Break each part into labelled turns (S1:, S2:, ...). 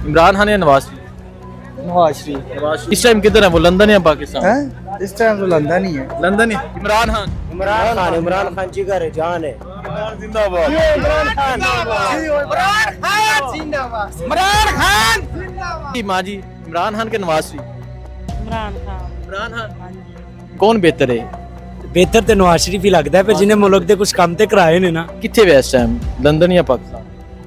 S1: इमरान खान या नवाज शरीफ?
S2: नवाज शरीफ।
S1: इस टाइम किधर है वो, लंदन या पाकिस्तान?
S2: हैं? इस टाइम तो लंदन ही है।
S1: लंदन ही। इमरान खान
S3: इमरान खान जिगर है, जान है।
S1: जिंदाबाद। इमरान खान माँ जी, इमरान खान के नवाज शरीफ?
S4: इमरान खान।
S1: इमरान खान कौन बेहतर है?
S5: बेहतर तो नवाज शरीफ ही लगता है, पर जिन्हें मुल्क दे कुछ काम ते कराए ने ना।
S1: कितने वे इस टाइम, लंदन या पाकिस्तान?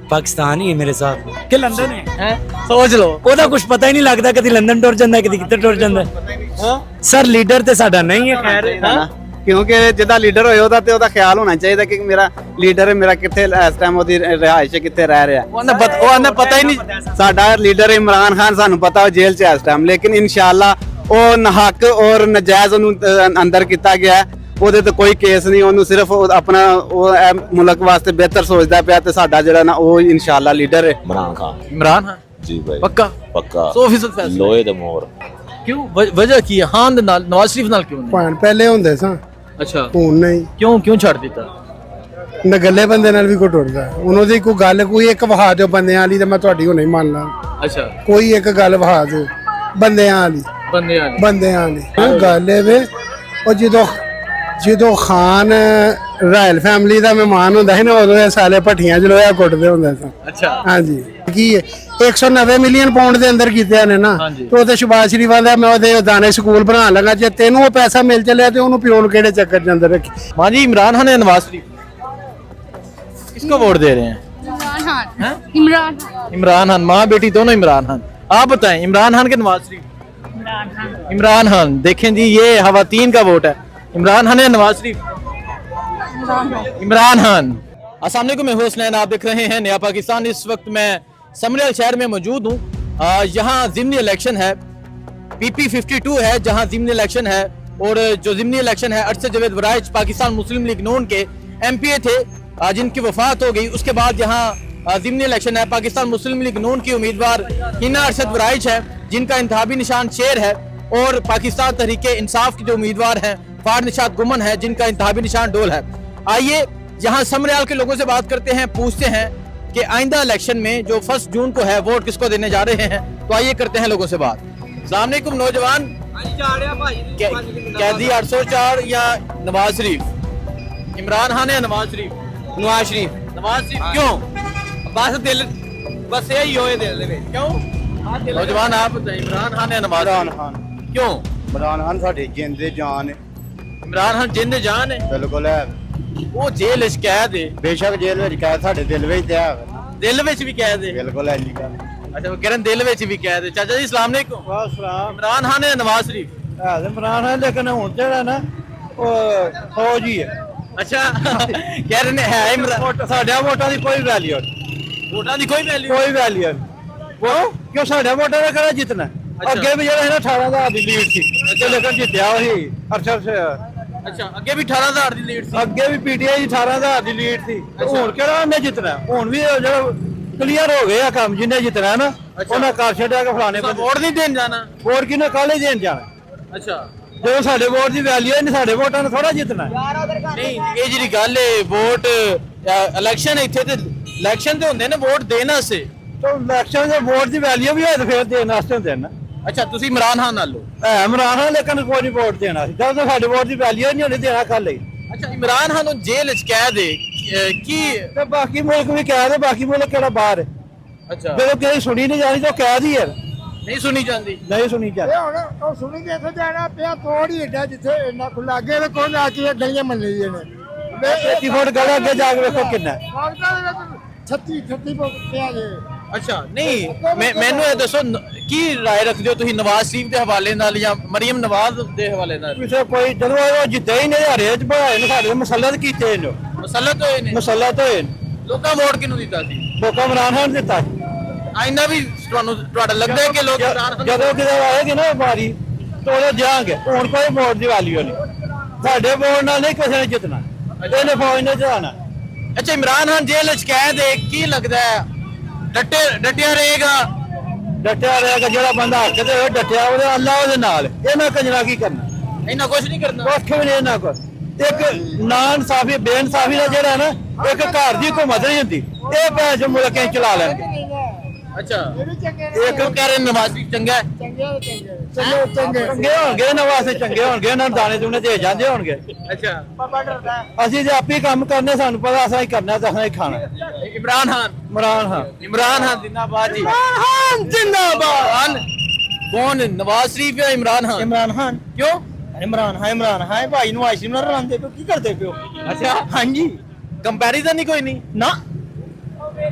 S5: पाकिस्तान ही है मेरे साथ कि लंदन है।
S1: सोच लो,
S5: ਉਹਦਾ ਕੁਝ ਪਤਾ ਹੀ ਨਹੀਂ ਲੱਗਦਾ, ਕਦੀ ਲੰਡਨ ਟੁਰ ਜਾਂਦਾ ਕਦੀ ਕਿੱਥੇ ਟੁਰ ਜਾਂਦਾ। ਸਰ ਲੀਡਰ ਤੇ ਸਾਡਾ ਨਹੀਂ ਹੈ ਖੈਰ।
S6: ਕਿਉਂਕਿ ਜਿਹਦਾ ਲੀਡਰ ਹੋਏ ਉਹਦਾ ਤੇ ਉਹਦਾ ਖਿਆਲ ਹੋਣਾ ਚਾਹੀਦਾ ਕਿ ਮੇਰਾ ਲੀਡਰ ਮੇਰਾ ਕਿੱਥੇ ਇਸ ਟਾਈਮ ਉਹਦੀ ਰਿਹਾਇਸ਼ ਕਿੱਥੇ ਰਹਿ ਰਿਹਾ।
S1: ਉਹਨੇ ਪਤਾ ਹੀ ਨਹੀਂ।
S6: ਸਾਡਾ ਲੀਡਰ ਇਮਰਾਨ ਖਾਨ ਸਾਨੂੰ ਪਤਾ ਉਹ ਜੇਲ੍ਹ 'ਚ ਹੈ ਇਸ ਟਾਈਮ, ਲੇਕਿਨ ਇਨਸ਼ਾਅੱਲਾ ਉਹ ਨਹੱਕ ਔਰ ਨਜਾਇਜ਼ ਉਹਨੂੰ ਅੰਦਰ ਕੀਤਾ ਗਿਆ। ਉਹਦੇ ਤੇ ਕੋਈ ਕੇਸ ਨਹੀਂ, ਉਹਨੂੰ ਸਿਰਫ ਆਪਣਾ ਉਹ ਮੁਲਕ ਵਾਸਤੇ ਬਿਹਤਰ ਸੋਚਦਾ ਪਿਆ ਤੇ ਸਾਡਾ ਜਿਹੜਾ ਨਾ ਉਹ ਇਨਸ਼ਾਅੱਲਾ ਲੀਡਰ ਹੈ
S7: इमरान खान।
S1: इमरान खान
S7: जी भाई
S1: पक्का
S7: पक्का
S1: 100% फैसला।
S7: लोहे दे मोहर।
S1: क्यों वजह की है? खान दे नाल नवाज शरीफ नाल क्यों नहीं?
S8: ਭਾਣ ਪਹਿਲੇ ਹੁੰਦੇ ਸਾਂ,
S1: अच्छा
S8: ਹੁਣ ਨਹੀਂ।
S1: क्यों छड़ दिता?
S8: ਨਗੱਲੇ ਬੰਦੇ ਨਾਲ ਵੀ ਕੋਈ ਟੁੱਟਦਾ, ਉਹਨਾਂ ਦੀ ਕੋਈ ਗੱਲ ਕੋਈ ਇੱਕ ਵਹਾ ਦਿਓ ਬੰਦਿਆਂ ਵਾਲੀ ਤੇ ਮੈਂ ਤੁਹਾਡੀ ਉਹ ਨਹੀਂ ਮੰਨ ਲਾਂ।
S1: अच्छा
S8: ਕੋਈ ਇੱਕ ਗੱਲ ਵਹਾ ਦਿਓ ਬੰਦਿਆਂ ਵਾਲੀ,
S1: बंदे आने।
S8: ਬੰਦਿਆਂ ਵਾਲੀ ਗੱਲ ਇਹ ਵੇ। ਉਹ ਜਦੋਂ ਖਾਨ ਰਾਇਲ ਫੈਮਿਲੀ ਦਾ ਮਹਿਮਾਨ ਹੁੰਦਾ ਸੀ ਨਾ, ਉਦੋਂ ਇਹ ਸਾਲੇ ਭੱਠੀਆਂ 'ਚ ਲੋਹਾ ਕੁੱਟਦੇ ਹੁੰਦੇ ਸਨ।
S1: अच्छा
S8: ਹਾਂਜੀ ਕੀ ਹੈ 190 ਮਿਲੀਅਨ ਪਾਉਂਡ ਦੇ ਅੰਦਰ ਕੀਤੇ ਨੇ ਨਾ,
S1: ਹਾਂਜੀ।
S8: ਤੇ ਉਹਦੇ ਸ਼ਬਾਜ਼ ਸ਼ਰੀਫਾਂ ਦਾ ਮੈਂ ਉਹਦੇ ਦਾਣੇ ਸਕੂਲ ਬਣਾਉਣ ਲੱਗਾ। ਜੇ ਤੈਨੂੰ ਉਹ ਪੈਸਾ ਮਿਲ ਚੱਲਿਆ ਤੇ ਉਹਨੂੰ ਪਿਓ ਨੂੰ ਕਿਹੜੇ ਚੱਕਰ 'ਚ ਅੰਦਰ ਰੱਖੀ।
S1: माँ जी, इमरान खान या नवाज शरीफ, किसको वोट दे रहे हैं?
S4: इमरान खान।
S1: हैं?
S4: इमरान खान।
S1: इमरान खान, माँ बेटी दोनों इमरान खान। आप बताएं, इमरान खान के नवाज शरीफ?
S4: इमरान खान।
S1: इमरान खान। देखें जी, ये खवातीन का वोट है। इमरान खान या नवाज शरीफ? इमरान खान। अस्सलाम वालेकुम, मैं हुसैन, आप देख रहे हैं नया पाकिस्तान। इस वक्त मैं समरियल शहर में मौजूद हूँ। यहाँ ज़िमनी इलेक्शन है, PP 52 है जहाँ ज़िमनी इलेक्शन है। और जो ज़िमनी इलेक्शन है, अरशद जावेद वराइच पाकिस्तान मुस्लिम लीग नून के MPA थे जिनकी वफात हो गई। उसके बाद यहाँ ज़िमनी इलेक्शन है, पाकिस्तान मुस्लिम लीग नून की उम्मीदवार हिना अरशद वराइच है जिनका इंतखाबी निशान शेर है। और पाकिस्तान तहरीक इंसाफ के जो उम्मीदवार हैं फार निशात गुमन है जिनका इंतखाबी निशान डोल है। आइए यहाँ समरियाल के लोगों से बात करते हैं, पूछते हैं कि आइंदा इलेक्शन में जो 1 जून को है वोट किसको देने जा रहे हैं। तो आइए करते हैं लोगों से बात। अस्सलाम वालेकुम नौजवान, कैदी 804 या नवाज शरीफ? इमरान खान या नवाज शरीफ?
S3: नवाज शरीफ।
S1: नवाज शरीफ क्यों?
S3: बस यही होए दिल दे विच।
S1: क्यों नौजवान आप बताइए, इमरान खान या नवाज
S6: ਇਮਰਾਨ
S1: शरीफ?
S6: ਖਾਨ।
S1: क्यों?
S6: ਇਮਰਾਨ ਖਾਨ ਸਾਡੇ ਜਿੰਦੇ ਜਾਨ ਹੈ।
S1: इमरान खान जिंद जान है,
S6: ਬਿਲਕੁਲ ਹੈ।
S1: वो जेल च कैद है,
S6: ਬੇਸ਼ੱਕ ਜੇਲ੍ਹ ਵਿੱਚ ਕੈਦ ਸਾਡੇ ਦਿਲ ਵਿੱਚ ਤੇ ਹੈ।
S1: दिल विच भी कैद है।
S6: ਬਿਲकुਲ ਹੈ ਜੀ ਗੱਲ।
S1: अच्छा वो कह रहे हैं दिल विच भी कैद है। चाचा जी अस्सलाम वालेकुम, इमरान खान या नवाज शरीफ?
S6: ਇਮਰਾਨ ਹੈ ਲੇਕਿन ਹੁਣ ਜਿਹੜਾ ਨਾ ਉਹ ਫੌਜ ਹੀ ਹੈ।
S1: अच्छा कह रहे हैं है इमरान।
S6: ਸਾਡਾ ਵੋਟਾਂ ਦੀ ਕੋਈ ਵੈਲਿਊ
S1: वोटां दी कोई वैल्यू?
S6: ਕੋਈ ਵੈਲਿਊ ਕਿਉਂ ਸਾਡਾ ਵੋਟਾਂ ਦਾ ਕਿਹੜਾ ਜਿੱਤਣਾ। ਅੱਗੇ ਵੀ ਜਿਹੜਾ ਹੈ 18,000 ਦੀ ਲੀਡ ਸੀ ਤੇ ਲੇਕਿਨ ਜਿੱਤਿਆ ਉਹੀ ਅਰਸ਼ਦ।
S1: अच्छा अगे भी 18,000 ਦੀ ਲੀਡ ਸੀ।
S6: ਅੱਗੇ ਵੀ ਪੀਟੀਆਈ 18,000 ਦੀ ਲੀਡ ਸੀ। ਹੁਣ ਕਿਹੜਾ ਉਹਨੇ ਜਿੱਤਣਾ। ਹੁਣ ਵੀ ਜਿਹੜਾ ਕਲੀਅਰ ਹੋ ਗਏ ਆ ਕੰਮ, ਜਿੰਨੇ ਜਿੱਤਣਾ ਨਾ ਉਹਨਾਂ ਕਰ ਛੱਡਿਆ ਕਿ ਫਲਾਣੇ
S1: तो वोट नहीं देने जाना?
S6: ਵੋਟ ਕਿਹਨੇ ਕਾਲੇ ਦੇਣ ਜਾਣਾ।
S1: अच्छा
S6: ਜਦੋਂ ਸਾਡੇ ਵੋਟ ਦੀ ਵੈਲਿਊ ਨਹੀਂ, ਸਾਡੇ ਵੋਟਾਂ ਨੇ ਥੋੜਾ ਜਿੱਤਣਾ।
S1: नहीं ये जी गल है, वोट इलेक्शन इत्थे ते इलेक्शन ते हुंदे ने वोट देने से।
S6: ਤਾਂ ਇਲੈਕਸ਼ਨ ਦੇ ਵੋਟ ਦੀ ਵੈਲਿਊ ਵੀ ਹੋਏ ਤਾਂ ਫਿਰ ਦੇਣ ਵਾਸਤੇ ਹੁੰਦੇ ਨੇ ਨਾ।
S1: अच्छा तुसी इमरान खान नाल लो?
S6: ਇਮਰਾਨ ਹੈ ਲੇਕਿਨ ਕੋਈ ਨਹੀਂ ਵੋਟ ਦੇਣਾ ਸੀ। ਜਦੋਂ ਤੱਕ ਸਾਡੇ ਵੋਟ ਦੀ ਵੈਲਿਊ ਨਹੀਂ ਹੋਣੀ ਦੇਣਾ ਕੱਲ ਹੀ।
S1: अच्छा इमरान खान जेल च कैद है की?
S6: ਤੇ ਬਾਕੀ ਮੁਲਕ ਵੀ ਕਹਿ ਰਹੇ, ਬਾਕੀ ਮੁਲਕ ਕਿਹੜਾ ਬਾਹਰ ਹੈ।
S1: अच्छा
S6: ਜਦੋਂ ਕਿਸੇ ਸੁਣੀ ਨਹੀਂ ਜਾਣੀ ਤਾਂ ਕੈਦ ਹੀ ਹੈ,
S1: नहीं सुनी जाती?
S6: ਨਹੀਂ ਸੁਣੀ ਜਾਂਦੀ।
S8: ਹੁਣ ਉਹ ਸੁਣੀ ਕੇ ਇੱਥੇ ਜਾਣਾ ਪਿਆ ਤੋੜ ਹੀ ਏਡਾ ਜਿੱਥੇ ਇੰਨਾ ਖੁੱਲਾ ਅੱਗੇ ਵੇਖੋ ਨਾ ਕੀ ਗਲੀਆਂ ਮੰਨੀ ਦੀਆਂ ਨੇ।
S6: 30 ਫੁੱਟ ਗਲਾ ਅੱਗੇ ਜਾ ਕੇ ਵੇਖੋ ਕਿੰਨਾ।
S8: 36 ਪਿਆ ਜੇ।
S1: अच्छा नहीं मैनू ये दसो की राय रखते हो तुसी नवाज शरीफ के हवाले नाल या मरियम नवाज के हवाले नाल?
S6: ਕਿਸੇ ਕੋਈ ਜਦੋਂ ਉਹ ਜਿੱਤੇ ਹੀ ਨਹੀਂ ਹਰੇ ਚ ਬਣਾਏ ਨੇ, ਸਾਡੇ ਮਸਲਤ ਕੀਤੇ ਨੇ,
S1: मसलत होए ने,
S6: ਮਸਲਤ ਹੋਏ ਨੇ।
S1: लोकां वोट किनू दिता सी?
S6: ਲੋਕਾਂ ਇਮਰਾਨ ਖਾਨ ਦਿੱਤਾ।
S1: आइना भी ਤੁਹਾਡਾ ਲੱਗਦਾ ਹੈ ਕਿ ਲੋਕ ਇਮਰਾਨ ਖਾਨ
S6: ਜਦੋਂ ਕਿਤੇ ਆਏਗੀ ਨਾ ਵਾਰੀ ਤਾਂ ਉਹਦੇ ਜਾਾਂਗੇ। ਹੁਣ ਕੋਈ ਵੋਟ ਦੀ ਵੈਲਿਊ ਨਹੀਂ, ਸਾਡੇ ਵੋਟ ਨਾਲ ਨਹੀਂ ਕਿਸੇ ਨੇ ਜਿੱਤਣਾ। ਇਹਨੇ ਫੌਜ ਨੇ ਜਿਤਾਣਾ।
S1: अच्छा इमरान खान जेल च कैद है, की लगदा है डटिया रहेगा?
S6: ਡਟਿਆ ਰਹੇਗਾ ਜਿਹੜਾ ਬੰਦਾ ਹੱਕ ਤੇ ਹੋਏ ਡਟਿਆ ਉਹਦੇ ਅੱਲਾ ਉਹਦੇ ਨਾਲ। ਇਹਨਾਂ ਕੰਜਰਾ ਕੀ ਕਰਨਾ,
S1: इन्ना कुछ नहीं करना।
S6: ਕੁਛ ਵੀ ਨਹੀਂ ਇਹਨਾਂ ਕੋਲ। ਇੱਕ ਨਾ ਇਨਸਾਫੀ ਬੇਇਨਸਾਫੀ ਦਾ ਜਿਹੜਾ ਨਾ ਇੱਕ ਘਰ ਦੀ ਹੁਕੂਮਤ ਨਹੀਂ ਹੁੰਦੀ। ਇਹ ਭੈਣ ਜੋ ਮੁਲਕ ਚਲਾ ਲੈਣਗੇ।
S1: अच्छा एक कह रहे नवाज शरीफ चंगा है
S2: ਚੰਗੇ ਹੋਣਗੇ ਨਵਾਜ਼ ਚੰਗੇ ਹੋਣਗੇ ਉਹਨਾਂ ਨੂੰ ਦਾਣੇ ਦੂਣੇ ਦੇ ਜਾਂਦੇ ਹੋਣਗੇ
S1: अच्छा
S2: ਅਸੀਂ ਜੇ ਆਪੇ ਕੰਮ ਕਰਨੇ ਸਾਨੂੰ ਪਤਾ ਅਸਾਂ ਹੀ ਕਰਨਾ ਤੇ ਅਸਾਂ ਹੀ ਖਾਣਾ
S1: इमरान खान
S2: ਇਮਰਾਨ ਖਾਨ
S1: जिंदाबाद जी
S2: ਜਿੰਦਾਬਾਦ
S1: कौन नवाज शरीफ या इमरान खान
S2: ਇਮਰਾਨ ਖਾਨ
S1: क्यों
S2: ਇਮਰਾਨ ਖਾਨ ਭਾਈ ਨੂੰ ਆਇਸ਼ੀ ਨੂੰ ਰਲਾਉਂਦੇ ਪਿਓ ਕੀ ਕਰਦੇ ਪਿਓ
S1: अच्छा
S2: ਹਾਂਜੀ
S1: कंपैरिजन ही कोई नहीं
S2: ਨਾ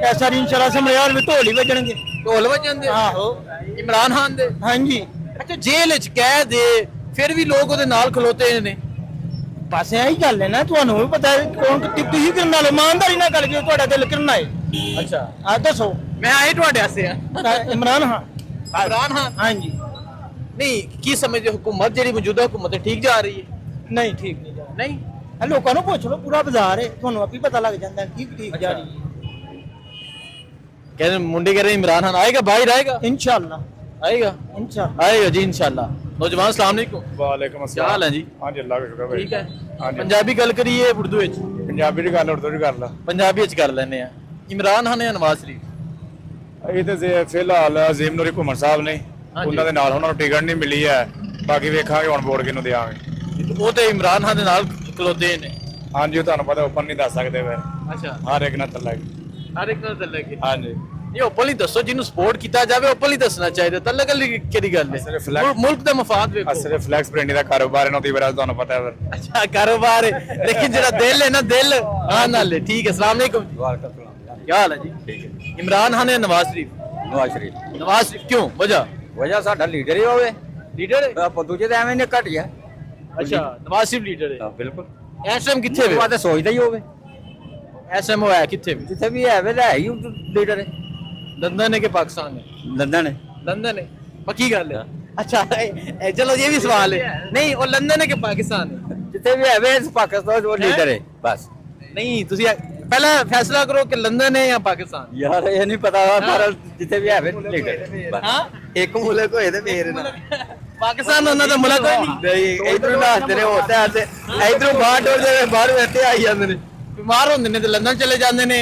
S2: ਐਸਾ ਨਹੀਂ ਇੰਸ਼ਾਅੱਲਾ ਸਮਰਿਆਰ ਵਿੱਚ ਢੋਲ ਹੀ ਵੱਜਣਗੇ
S1: ਢੋਲ ਵਜਣ ਦੇ
S2: ਆਹੋ
S1: ਇਮਰਾਨ ਖਾਨ ਦੇ
S2: ਹਾਂਜੀ
S1: ਅੱਛਾ ਜੇਲ੍ਹ ਚ ਕਹਿ ਦੇ ਫਿਰ ਵੀ ਲੋਕ ਉਹਦੇ ਨਾਲ ਖਲੋਤੇ ਨੇ
S2: ਬਸ ਇਹੀ ਗੱਲ ਹੈ ਨਾ ਤੁਹਾਨੂੰ ਵੀ ਪਤਾ ਹੈ ਕੌਣ ਤੁਸੀਂ ਕਿਰਨ ਨਾਲ ਇਮਾਨਦਾਰੀ ਨਾਲ ਗੱਲ ਕਿਉਂ ਤੁਹਾਡਾ ਦਿਲ ਕਿਰਨਾ ਹੈ
S1: ਅੱਛਾ
S2: ਆ ਦੱਸੋ
S1: ਮੈਂ ਆਏ ਤੁਹਾਡੇ ਵਾਸਤੇ ਆ
S2: ਇਮਰਾਨ ਖਾਨ
S1: ਇਮਰਾਨ ਖਾਨ
S2: ਹਾਂਜੀ
S1: ਨਹੀਂ ਕੀ ਸਮਝਦੇ ਹੋ ਹੁਕੂਮਤ ਜਿਹੜੀ ਮੌਜੂਦਾ ਹੁਕੂਮਤ ਹੈ ਠੀਕ ਜਾ ਰਹੀ ਹੈ
S2: ਨਹੀਂ ਠੀਕ ਨਹੀਂ ਜਾ
S1: ਨਹੀਂ
S2: ਰਿਹਾ ਲੋਕਾਂ ਨੂੰ ਪੁੱਛ ਲਓ ਪੂਰਾ ਬਾਜ਼ਾਰ ਹੈ ਤੁਹਾਨੂੰ ਆਪੇ ਪਤਾ ਲੱਗ ਜਾਂਦਾ ਠੀਕ ਜਾ ਰਹੀ ਹੈ
S1: कह रहे मुंडे कह रहे इमरान खान आएगा बाहर आएगा
S2: ਇਨਸ਼ਾਅੱਲਾ
S1: आएगा
S2: ਇਨਸ਼ਾਅੱਲਾ
S1: आएगा जी इंशाल्लाह नौजवान अस्सलाम वालेकुम
S7: ਵਾਲੇਕਮ
S1: क्या हाल है जी
S7: ਹਾਂ ਜੀ ਅੱਲਾਹ ਦਾ ਸ਼ੁਕਰ ਭਾਈ
S1: ठीक है
S7: हाँ जी।
S1: पंजाबी गल करिए उर्दू विच
S7: ਪੰਜਾਬੀ ਦੀ ਗੱਲ ਉਰਦੂ ਦੀ ਕਰ ਲਾ
S1: पंजाबी विच कर लेने आ इमरान खान या नवाज शरीफ
S7: ਇਹ ਤੇ ਫਿਲਹਾਲ ਅਜ਼ੀਮ ਨੂਰੀ ਘੁੰਮਣ ਸਾਹਿਬ ਨੇ
S1: ਹਾਂਜੀ।
S7: ਉਹਨਾਂ ਦੇ ਨਾਲ ਉਹਨਾਂ ਨੂੰ ਟਿਕਟ ਨਹੀਂ ਮਿਲੀ ਹੈ ਬਾਕੀ ਵੇਖਾਂਗੇ ਹੁਣ ਵੋਟ ਕਿਹਨੂੰ ਦੇਵਾਂਗੇ
S1: ਉਹ ਤੇ ਇਮਰਾਨ ਖਾਨ ਦੇ ਨਾਲ ਖਲੋਤੇ ਨੇ
S7: ਹਾਂਜੀ ਉਹ ਤੁਹਾਨੂੰ ਪਤਾ ਓਪਨ ਨਹੀਂ ਦੱਸ ਸਕਦੇ ਫਿਰ
S1: ਅੱਛਾ
S7: ਹਰ ਇੱਕ ਨਾਲ ਤੱਲਾ
S1: ਹਰ ਇੱਕ ਨਾਲ ਤੱਲਕ ਹੈ
S7: ਹਾਂਜੀ
S1: ਇਹ ਓਪਨਲੀ ਦੱਸੋ ਜਿਹਨੂੰ ਸਪੋਰਟ ਕੀਤਾ ਜਾਵੇ ਓਪਨਲੀ ਦੱਸਣਾ ਚਾਹੀਦਾ ਤੱਲਕ ਵਾਲੀ ਕਿਹੜੀ ਗੱਲ
S7: ਸਿਰਫ
S1: ਹੈ
S7: flex-
S1: ਮੁਲਕ ਦਾ ਮਫਾਦ ਵੇਖੋ
S7: ਅਸਰੇ ਫਲੈਕਸ ਪ੍ਰਿੰਟਿੰਗ ਦਾ ਕਾਰੋਬਾਰ ਇਹਨਾਂ ਦੀ ਵਰਾਜ ਤੁਹਾਨੂੰ ਪਤਾ ਹੈ ਫਿਰ
S1: अच्छा कारोबार है लेकिन जरा दिल है ना दिल हाँ नाल है ठीक है अस्सलाम वालेकुम क्या हाल है जी ठीक है इमरान खान या नवाज शरीफ
S3: नवाज शरीफ
S1: नवाज शरीफ क्यों वजह
S3: वजह साडा लीडर ही होवे
S1: लीडर है
S3: दूजे तो एवं ने घट गया
S1: अच्छा नवाज शरीफ लीडर है
S3: बिल्कुल
S1: इस टाइम किथे वे
S3: बात सोचदा ही होवे
S1: एसएमओ है किथे वे
S3: जिथे भी है वे है ही लीडर है
S1: लंदन है कि पाकिस्तान है
S3: लंदन है
S1: लंदन है पक्की गल है अच्छा चलो ये भी सवाल है नहीं वो लंदन है कि पाकिस्तान है
S3: जिथे भी है वे पाकिस्तान वो लीडर है बस
S1: नहीं तुसी पहला फैसला करो कि लंदन है या पाकिस्तान
S3: यार ये नहीं पता पर जिथे भी है वे लीडर है
S1: हाँ
S3: एक मुल्क होए ते मेरे ना
S1: पाकिस्तान ਉਹਨਾਂ ਦਾ ਮੁਲਕ ਨਹੀਂ
S3: इधर नाचते ने होता है इधरों बाहर डोर दे बाहर बैठे आई जांदे ने
S1: ਬਿਮਾਰ ਹੁੰਦੇ ਨੇ ਤੇ ਲੰਦਨ ਚਲੇ ਜਾਂਦੇ ਨੇ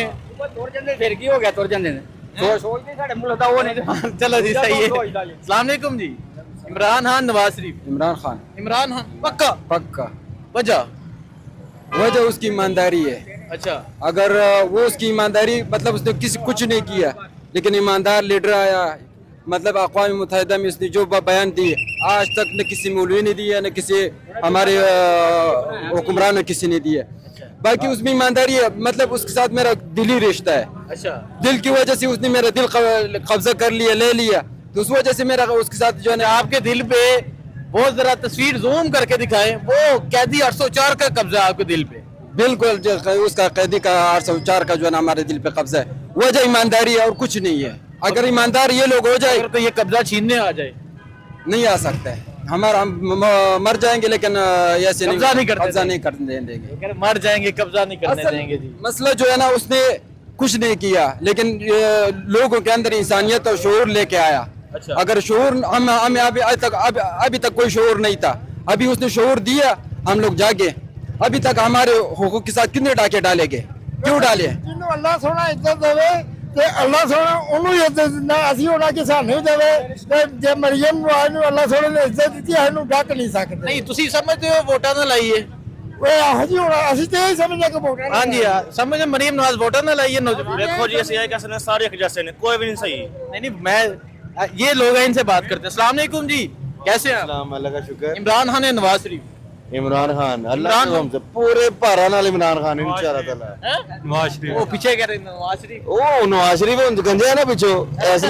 S3: तुर जांदे फिर की हो गया तुर जांदे ने सोचते साडे मुल्क दा वो नहीं
S1: चलो जी सही है अस्सलाम वालेकुम जी इमरान खान नवाज शरीफ
S3: इमरान खान
S1: इमरान खान पक्का
S3: पक्का
S1: वजह
S9: वजह उसकी ईमानदारी है
S1: अच्छा
S9: अगर वो उसकी ईमानदारी मतलब उसने किसी कुछ नहीं किया लेकिन ईमानदार लीडर आया मतलब अक़वाम मुत्तहिदा में उसने जो बयान दिए आज तक न किसी मौलवी ने दिया न किसी हमारे हुक्मरान ने किसी ने दिया बाकी उसमें ईमानदारी है मतलब उसके साथ मेरा दिली रिश्ता है
S1: अच्छा
S9: दिल की वजह से उसने मेरा दिल कब्जा कर लिया ले लिया तो उस वजह से मेरा उसके साथ जो है ना
S1: आपके दिल पे वो जरा तस्वीर जूम करके दिखाएं वो कैदी 804 का कब्जा है आपके दिल पे
S9: बिल्कुल जो उसका कैदी का 804 का जो है ना हमारे दिल पे कब्जा है वजह ईमानदारी है और कुछ नहीं है अगर ईमानदार ये लोग हो जाए
S1: अगर तो ये कब्जा छीनने आ जाए
S9: नहीं आ सकता है हमारा हम मर जाएंगे लेकिन ऐसे
S1: कब्जा नहीं करने
S9: कब्जा
S1: देंगे।
S9: नहीं करने देंगे
S1: अगर मर जाएंगे कब्जा नहीं करने
S9: असल
S1: देंगे जी
S9: मसला जो है ना उसने कुछ नहीं किया लेकिन लोगों के अंदर इंसानियत और शऊर लेके आया
S1: अच्छा।
S9: अगर शऊर हमें अभी तक कोई शऊर नहीं था अभी उसने शऊर दिया हम लोग जागे अभी तक हमारे हुकूक के साथ कितने डाके डाले गए क्यों डाले
S2: ਜਿਹਨੂੰ ਅੱਲਾਹ ਸੋਹਣਾ ਇੱਜ਼ਤ ਦੇਵੇ ਤੇ ਅੱਲਾਹ ਸੋਹਣਾ ਉਹਨੂੰ ਹੀ ਇੱਜ਼ਤ ਦਿੰਦਾ ਅਸੀਂ ਉਹਨਾਂ ਕਿ ਸਾਨੂੰ ਦੇਵੇ ਤੇ ਜੇ ਮਰੀਮ ਨਵਾਜ਼ ਨੂੰ ਅੱਲਾਹ ਸੋਹਣੇ ਨੇ ਇੱਜ਼ਤ ਦਿੱਤੀ ਸਾਨੂੰ ਡੱਕ ਨਹੀਂ ਸਕਦੇ
S1: नहीं तुसी समझते हो वोटा ना लाइए
S2: ਓਏ ਆਹ ਜੀ ਹੁਣ ਅਸੀਂ ਤੇ ਇਹ ਸਮਝਦੇ ਕਿ ਵੋਟਾਂ
S1: हाँ जी हाँ समझे मरीम नवाज वोटा ना लाइए नौजवान
S10: देखो जी ऐसे कैसे ने सारे एक जैसे ने कोई भी नहीं सही
S1: नहीं नहीं मैं ये लोग हैं इनसे बात करते हैं अस्सलाम वालेकुम जी कैसे हैं आप?
S3: अल्लाह का शुक्र
S1: इमरान खान है नवाज शरीफ
S3: इमरान खान अल्लाह
S1: इमरान
S3: के हमसे पूरे भारा नाल इमरान खान इंशाल्लाह ताला
S1: हैं?
S7: ਨਵਾਜ਼ ਸ਼ਰੀਫ
S1: वो पीछे कह रहे हैं नवाज शरीफ
S3: ओ नवाज शरीफ हम गंजे है ना पीछे ऐसे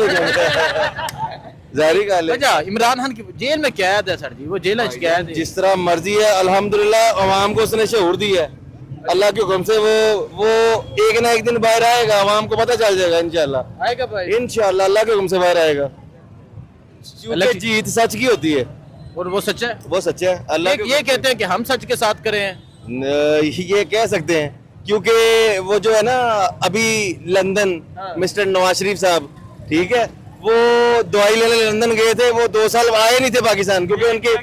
S3: जारी गल है
S1: वजह इमरान खान की जेल में कैद है सर जी वो जेल में कैद है
S3: जिस तरह मर्जी है अल्हम्दुलिल्लाह अवाम को उसने शऊर दी है अल्लाह के हुक्म से वो एक ना एक दिन बाहर आएगा अवाम को पता चल जाएगा इंशाल्लाह
S1: आएगा भाई
S3: इंशाल्लाह अल्लाह के हुक्म से बाहर आएगा
S1: अल्लाह
S3: क्योंकि जीत सच की होती है
S1: और वो सच है
S3: वो सच है अल्लाह
S1: ये कहते हैं कि हम सच के साथ करें हैं
S3: ये कह सकते हैं क्योंकि वो जो है ना अभी लंदन
S1: हाँ।
S3: मिस्टर नवाज शरीफ साहब ठीक है वो दवाई लेने लंदन गए थे वो 2 साल आए नहीं थे पाकिस्तान क्योंकि उनके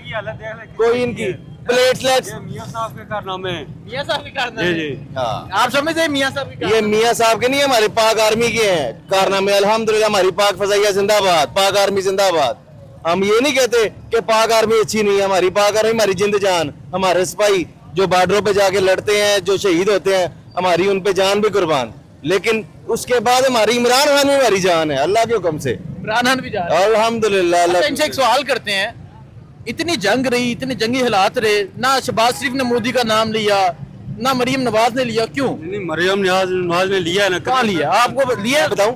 S3: कोई इनकी प्लेटलेट्स।
S10: मियाँ साहब के कारनामे
S1: मियाँ साहब के कारनामे।
S10: जी।
S3: हाँ,
S1: आप समझते हैं मियाँ साहब के
S3: ये मियाँ साहब के नहीं, हमारी पाक आर्मी के हैं कारनामे। अल्हम्दुलिल्लाह हमारी पाक फजाइया जिंदाबाद, पाक आर्मी जिंदाबाद। हम ये नहीं कहते कि पाक आर्मी अच्छी नहीं है, हमारी पाक आर्मी हमारी जिंद जान, हमारे सिपाही जो बॉर्डरों पे जाके लड़ते हैं, जो शहीद होते हैं, हमारी उन पे जान भी कुर्बान। लेकिन उसके बाद हमारी इमरान खान भी हमारी जान है, अल्लाह के हुक्म से।
S1: इमरान खान भी जा रहे हैं।
S3: अल्हम्दुलिल्लाह।
S1: अच्छा, इनसे एक सवाल करते हैं, इतनी जंग रही, इतने जंगी हालात रहे, ना शहबाज शरीफ ने मोदी का नाम लिया, ना मरियम नवाज ने लिया, क्यों?
S10: नहीं, मरियम नवाज ने लिया है ना।
S1: कहाँ लिया? आपको लिया?
S3: बताऊं,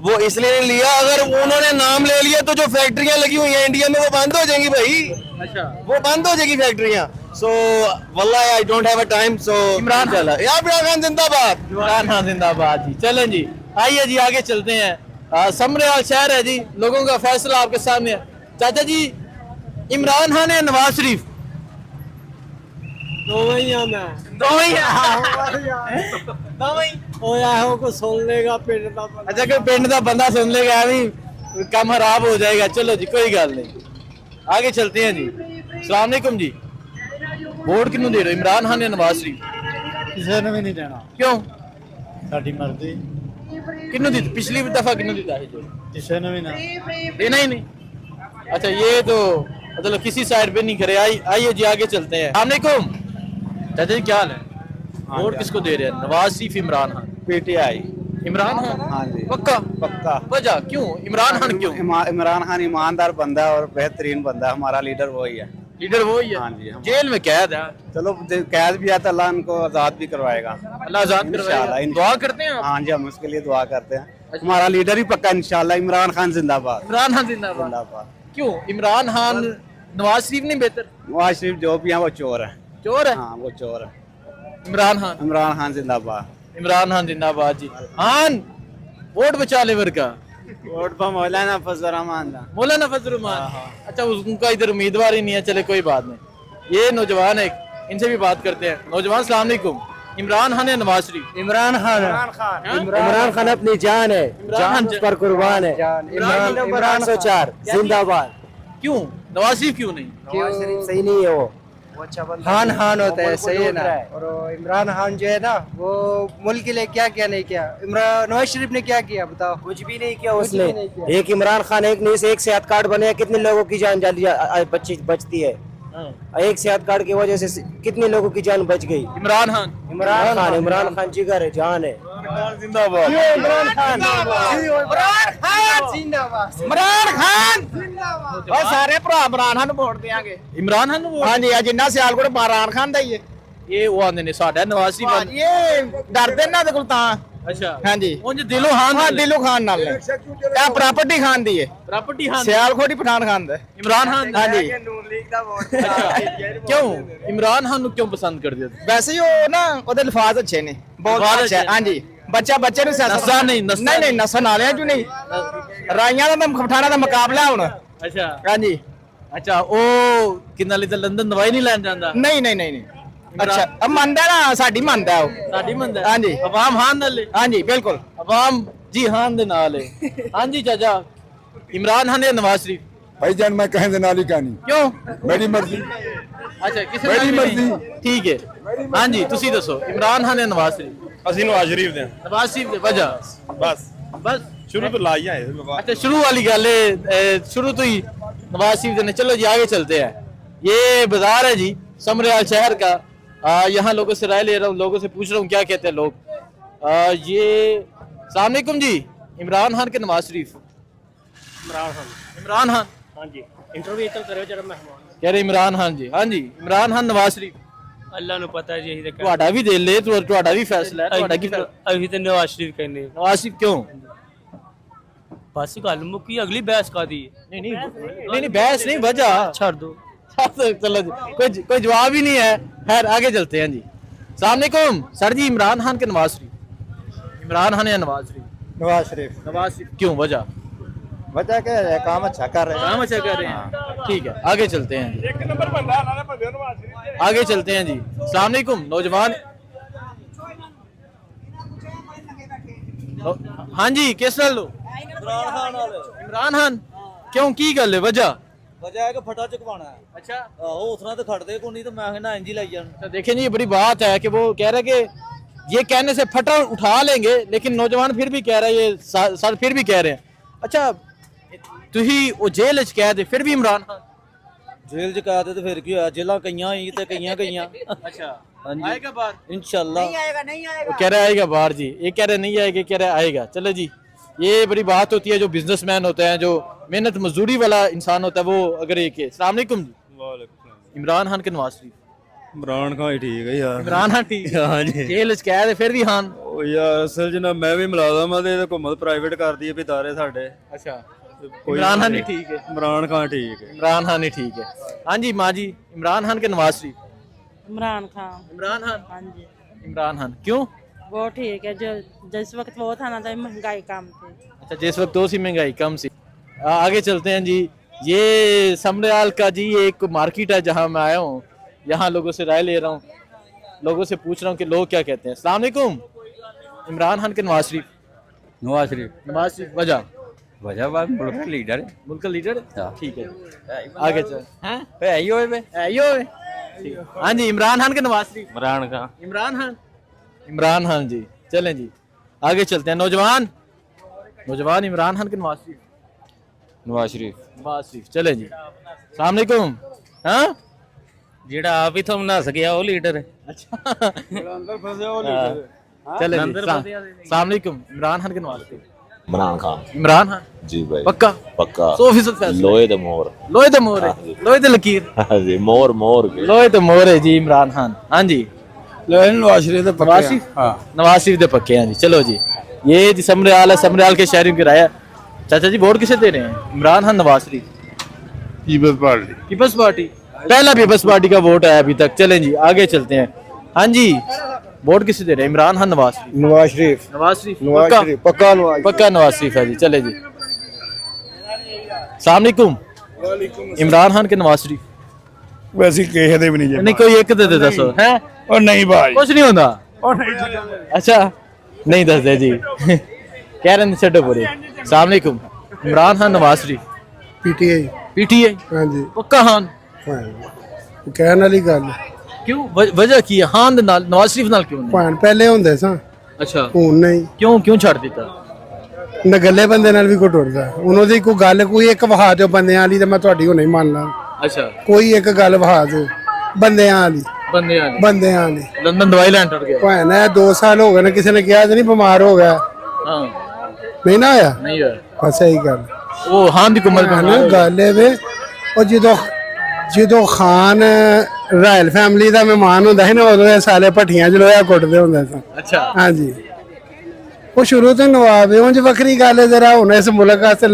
S3: वो इसलिए नहीं लिया, अगर उन्होंने नाम ले लिया तो जो फैक्ट्रियां लगी हुई हैं इंडिया में वो बंद हो जाएंगी भाई।
S1: अच्छा,
S3: वो बंद हो जाएगी फैक्ट्रियां। सो वल्लाह I don't have a time. So
S1: Imran
S3: चला या इमरान खान जिंदाबाद।
S1: इमरान खान जिंदाबाद जी। चलें जी, आइए जी आगे चलते हैं। समरेवाल शहर है जी, लोगों का फैसला आपके सामने है। चाचा जी, इमरान खान या नवाज शरीफ?
S2: ਦੋਵੇਂ ਹੀ ਆ ਮੈਂ
S1: दोनों ही
S2: ਓਏ ਆਹੋ ਕੋ ਸੁਣ ਲੇਗਾ ਪਿੰਡ ਦਾ ਬੰਦਾ।
S1: अच्छा, कोई पिंड का बंदा सुन लेगा अभी काम खराब हो जाएगा। चलो जी, कोई गल नहीं, आगे चलते हैं जी। सलाम अलैकुम जी। वोट किन्नू दे रहे हो, इमरान खान या नवाज शरीफ?
S2: ਕਿਸੇ ਨੇ ਵੀ ਨਹੀਂ ਦੇਣਾ,
S1: क्यों?
S2: ਸਾਡੀ ਮਰਜ਼ੀ,
S1: किन्नू दी? पिछली दफा किन्नू दी था जो
S2: ਕਿਸੇ ਨੇ ਵੀ ਨਾ।
S1: देना ही नहीं। अच्छा, ये तो मतलब किसी साइड पे नहीं करे। आइए जी आगे चलते हैं। सलाम अलैकुम चाचा जी, क्या हाल है? वोट किसको दे रहे हैं, नवाज शरीफ इमरान खान?
S6: पीटीआई।
S1: इमरान खान?
S6: हाँ जी,
S1: पक्का?
S6: पक्का।
S1: वजह क्यों इमरान खान क्यों?
S6: इमरान खान ईमानदार बंदा है और बेहतरीन बंदा है, हमारा लीडर वही है।
S1: लीडर वो ही है।
S6: हाँ जी,
S1: जेल में कैद है।
S6: चलो कैद भी आता, अल्लाह उनको आजाद भी करवाएगा
S1: अल्लाह आजाद करवाएगा। दुआ करते हैं आप?
S6: हाँ जी, हम उसके लिए दुआ करते हैं। हमारा लीडर ही पक्का इंशाल्लाह, इमरान खान जिंदाबाद।
S1: इमरान खान जिंदाबाद।
S6: जिंदाबाद।
S1: क्यों इमरान खान, नवाज शरीफ नहीं बेहतर?
S6: नवाज शरीफ जो भी है वो चोर है।
S1: चोर है?
S6: हाँ, वो चोर है।
S1: इमरान खान?
S6: इमरान खान जिंदाबाद।
S1: इमरान खान जिंदाबाद जी। खान वोट बचा लेवर का।
S6: वोट पर मौलाना फजल रहमान।
S1: मौलाना फजल रहमान। अच्छा, उनका इधर उम्मीदवार ही नहीं है। चले कोई बात नहीं। ये नौजवान है, इनसे भी बात करते हैं। नौजवान, सलाम अलैकुम। इमरान खान या नवाज शरीफ?
S2: इमरान खान। इमरान खान अपनी जान है,
S1: जान
S2: पर कुर्बान है। इमरान 104 जिंदाबाद।
S1: क्यों नवाज शरीफ क्यों नहीं?
S2: नवाज शरीफ सही नहीं है, वो खान खान होता है, सही है ना। और इमरान खान जो है ना, वो मुल्क के लिए क्या क्या नहीं किया। इमरान नवाज शरीफ ने क्या किया बताओ? कुछ भी नहीं किया उसने। एक इमरान खान, एक नहीं से एक सेहत कार्ड बने, कितने लोगों की जान बचती है। एक सेहत कार्ड की वजह से कितने लोगों की जान बच गई।
S1: इमरान खान?
S2: इमरान खान जिगर है, जान है।
S1: जिंदाबाद।
S2: इमरान खान
S1: इमरान खान और सारे भरा इमरान खान वोट देंगे। इमरान खान वोट?
S2: हाँ जी, जिन्ना सियालकोट इमरान खान दा ही है।
S1: ये वो आंदे ने साडा नवाज शरीफ।
S2: ये डरदे ना ते कोल तां।
S1: अच्छा,
S2: हाँ जी,
S1: उंज दिलों खान?
S2: हाँ, दिलों खान नाल है। क्या प्रॉपर्टी खान दी है?
S1: प्रॉपर्टी खान?
S2: सियालकोट ही पठान खान दा।
S1: इमरान खान?
S2: हाँ जी।
S1: क्यों इमरान खान क्यों पसंद कर दिया?
S2: वैसे ही वो ना ओदे अल्फाज अच्छे ने, बहुत अच्छे हैं। हाँ जी, बच्चे नु
S1: नस्सा नहीं,
S2: नहीं नस्सा नाले जो नहीं, राइयां दा पठाना दा मुकाबला हुन।
S1: अच्छा।
S2: हाँ जी।
S1: अच्छा, ओ किन्ना ले लंदन दवाई नहीं लैन जांदा?
S2: नहीं। अच्छा, अब मनदा ना, साडी मनदा है वो।
S1: साडी मनदा?
S2: हाँ जी।
S1: अवाम हान नाल?
S2: हाँ जी, बिल्कुल
S1: अवाम जी हान दे नाल है। हाँ जी चाचा, इमरान खान या नवाज शरीफ?
S8: भाईजान मैं कहें नाल ही कहानी,
S1: क्यों?
S8: मेरी मर्जी।
S1: अच्छा, किसी
S8: मेरी मर्जी।
S1: ठीक है। हाँ जी, तुसी दसो इमरान खान या नवाज शरीफ?
S7: ਅਸੀਂ ਨਵਾਜ਼ ਸ਼ਰੀਫ ਦੇ
S1: नवाज शरीफ दे वजह? बस
S7: ਸ਼ੁਰੂ ਤੋਂ ਲਾਈ ਆਏ।
S1: अच्छा, शुरू वाली गल है, शुरू तो ही नवाज शरीफ ने। चलो जी आगे चलते हैं। ये बाजार है जी समरेवाल शहर का। यहाँ लोगों से राय ले रहा हूँ, लोगों से पूछ रहा हूँ क्या कहते हैं लोग। ये सलाम अलैकुम जी, इमरान खान के नवाज शरीफ? इमरान खान।
S10: हाँ जी, इंटरव्यू चल करो जरा मेहमान।
S1: कह रहे इमरान खान जी। हाँ जी, इमरान खान नवाज शरीफ?
S10: अल्लाह ने पता है जी, यही देखा।
S1: ਤੁਹਾਡਾ ਵੀ ਦੇ ਲੈ, ਤੁਹਾਡਾ ਵੀ ਫੈਸਲਾ ਹੈ। ਤੁਹਾਡਾ ਕੀ ਫੈਸਲਾ?
S10: अभी तो नवाज शरीफ कहने
S1: नवाज शरीफ क्यों?
S10: बस गल मुक्की, अगली बहस का दी।
S1: नहीं बहस नहीं, वजह
S10: छोड़ दो।
S1: चलो जी, कोई जवाब ही नहीं है। खैर आगे चलते हैं जी। सलाम अलैकुम सर जी, इमरान खान के नवाज शरीफ? इमरान खान या नवाज शरीफ?
S2: नवाज शरीफ।
S1: नवाज शरीफ क्यों? वजह?
S2: वजह क्या है, काम अच्छा कर रहे हैं।
S1: काम अच्छा कर रहे हैं। ठीक है, आगे चलते हैं जी।
S7: ਇੱਕ ਨੰਬਰ ਬੰਦਾ ਨਾਲੇ ਬੰਦੇ ਨਵਾਜ਼ ਸ਼ਰੀਫ।
S1: आगे चलते हैं जी। सलाम अलैकुम नौजवान। हाँ जी, किस नाल लो? इमरान खान। क्यों की गल है, वजह?
S2: वजह है कि फटा चुकवाना है।
S1: अच्छा
S2: उतना तो खड़ते को नहीं तो मैं कहना इंज ही लाई जान।
S1: तो देखें जी, ये बड़ी बात है कि वो कह रहे कि ये कहने से फटा उठा लेंगे, लेकिन नौजवान फिर भी कह रहा है, ये सर फिर भी कह रहे हैं। अच्छा तुही वो जेल च कह दे फिर भी इमरान खान
S2: जेल च कहा तो फिर की होया, जेलां कईयां ही ते कईयां कईयां।
S1: अच्छा
S2: हाँ जी
S1: आएगा बाहर
S2: इंशाल्लाह।
S1: वो कह रहा है आएगा बाहर जी, ये कह रहे नहीं आएगा, कह रहा है आएगा। चलो जी, ये बड़ी बात होती है, जो बिजनेसमैन होते हैं, जो मेहनत मजदूरी वाला इंसान होता है, वो अगर ये के अस्सलाम वालेकुम जी, इमरान खान के नवाज शरीफ,
S7: इमरान खान ही ठीक है यार।
S1: इमरान खान ठीक है।
S7: हाँ जी।
S1: जेल च कह दे फिर भी खान।
S7: ਉਹ ਯਾਰ ਅਸਲ 'ਚ ਨਾ ਮੈਂ ਵੀ ਮੁਲਾਜ਼ਮ ਆ ਤੇ ਘੁੰਮਤ ਪ੍ਰਾਈਵੇਟ ਕਰਦੀ ਹੈ ਵੀ ਦਾਰੇ ਸਾਡੇ।
S1: अच्छा इमरान खान ही ठीक है।
S7: इमरान खान ठीक है।
S1: इमरान खान ही ठीक है। हाँ जी माँ जी, इमरान खान के नवाज शरीफ।
S4: इमरान खान।
S1: इमरान खान।
S4: हाँ जी
S1: इमरान खान क्यों?
S4: वो ठीक है, जो जिस वक्त वो था ना तो महंगाई कम थी।
S1: अच्छा जिस वक्त तो सी महंगाई कम सी। आगे चलते हैं जी। ये समरयाल का जी एक मार्केट है जहाँ मैं आया हूँ, यहाँ लोगों से राय ले रहा हूँ, लोगों से पूछ रहा हूँ कि लोग क्या कहते हैं। अस्सलाम वालेकुम, इमरान खान के नवाज शरीफ।
S10: नवाज शरीफ
S1: नवाज शरीफ वजह
S10: वजह बात मुल्क का लीडर है।
S1: मुल्क का लीडर है? ठीक है आगे चल। हैं
S10: है ही होए बे।
S1: आइयो ठीक है। हाँ जी, इमरान खान के नवाज शरीफ।
S10: इमरान खान।
S1: इमरान खान। इमरान खान जी, चलें जी आगे चलते हैं। नौजवान नौजवान इमरान खान के नवाज शरीफ।
S10: नवाज शरीफ।
S1: नवाज शरीफ, चले जी। अस्सलाम वालेकुम। हाँ
S10: जेड़ा आप ही थम ना सकिया वो लीडर है।
S1: अच्छा चले जी। अस्सलाम वालेकुम, इमरान खान के नवाज शरीफ।
S3: इमरान खान
S1: इमरान खान
S3: जी भाई
S1: पक्का
S3: पक्का
S1: 100% फैसला।
S3: लोहे द मोर
S1: लोहे तो मोर है, लोहे तो लकीर,
S3: हाँ जी मोर मोर के
S1: लोहे तो मोर है जी इमरान खान। हाँ जी
S8: नवाज शरीफ तो
S1: नवाज शरीफ। नवाज शरीफ दे पक्के हैं जी। चलो जी, ये जी समरयाल है, समरयाल के शहरी की राय है। चाचा जी वोट किसे दे रहे हैं, इमरान खान नवाज शरीफ?
S8: पीपल्स पार्टी।
S1: पीपल्स पार्टी, पहला पीपल्स पार्टी का वोट है अभी तक। चलें जी आगे चलते हैं। हाँ जी वोट किसे दे रहे हैं, इमरान खान नवाज शरीफ?
S8: नवाज शरीफ।
S1: नवाज शरीफ
S8: नवाज
S1: पक्का?
S8: शरीफ पक्का नवाज।
S1: पक्का नवाज शरीफ है जी। चले जी। अस्सलाम वालेकुम, इमरान खान के नवाज शरीफ?
S8: वैसे कहे दे भी नहीं
S1: नहीं कोई एक दे दसो है।
S8: और नहीं भाई
S1: कुछ नहीं होता। अच्छा नहीं दस दे जी कह रहे छो पूरे। अस्सलाम वालेकुम, इमरान खान नवाज शरीफ?
S8: पीटीआई।
S1: पीटीआई
S8: हाँ जी
S1: पक्का खान?
S8: कहने वाली गल
S1: क्यों वजह की है खान दे नाल नवाज शरीफ नाल क्यों नहीं?
S8: ਭਾਣ ਪਹਿਲੇ ਹੁੰਦੇ ਸਾਂ
S1: अच्छा
S8: ਹੁਣ ਨਹੀਂ
S1: क्यों ਛੱਡ ਦਿੱਤਾ?
S8: ਨਗੱਲੇ ਬੰਦੇ ਨਾਲ ਵੀ ਕੋਈ ਟੁੱਟਦਾ ਉਹਨਾਂ ਦੀ ਕੋਈ ਗੱਲ ਕੋਈ ਇੱਕ ਵਹਾ ਦਿਓ ਬੰਦਿਆਂ ਵਾਲੀ ਤੇ ਮੈਂ ਤੁਹਾਡੀ ਹੁਣੇ ਮੰਨ ਲਾਂ
S1: अच्छा
S8: ਕੋਈ ਇੱਕ ਗੱਲ ਵਹਾ ਦਿਓ ਬੰਦਿਆਂ ਵਾਲੀ
S1: ਬੰਦਿਆਂ
S8: ਵਾਲੀ
S1: ਲੰਡਨ ਦਵਾਈ ਲੈਣ ਟੁੱਟ ਗਿਆ।
S8: ਭਾਣ ਇਹ 2 ਸਾਲ ਹੋ ਗਏ ਨੇ ਕਿਸੇ ਨੇ ਕਿਹਾ ਤੇ ਨਹੀਂ ਬਿਮਾਰ ਹੋ ਗਿਆ
S1: ਹਾਂ
S8: ਨਹੀਂ ਨਾ ਹੋਇਆ
S1: ਨਹੀਂ ਹੋਇਆ।
S8: ਬਸ ਇਹੀ ਗੱਲ
S1: ਉਹ ਖਾਨ ਦੀ ਕੁਮਲ
S8: ਗੱਲ ਇਹ ਵੇ ਉਹ ਜਦੋਂ ਖਾਨ ਰਾਇਲ ਫੈਮਿਲੀ ਦਾ ਮਹਿਮਾਨ ਹੁੰਦਾ ਸੀ ਨਾ ਉਦੋਂ ਇਹ ਸਾਲੇ ਭੱਠੀਆਂ ਚ ਲੋਹਾ ਕੁੱਟਦੇ ਹੁੰਦੇ ਸਨ।
S1: अच्छा
S8: ਹਾਂਜੀ ਉਹ ਸ਼ੁਰੂ ਤੋਂ ਨਵਾਬ ਹੈ ਉਂਝ ਵੱਖਰੀ ਗੱਲ ਹੈ ਜ਼ਰਾ ਹੁਣ ਇਸ ਮੁਲਕ ਵਾਸਤੇ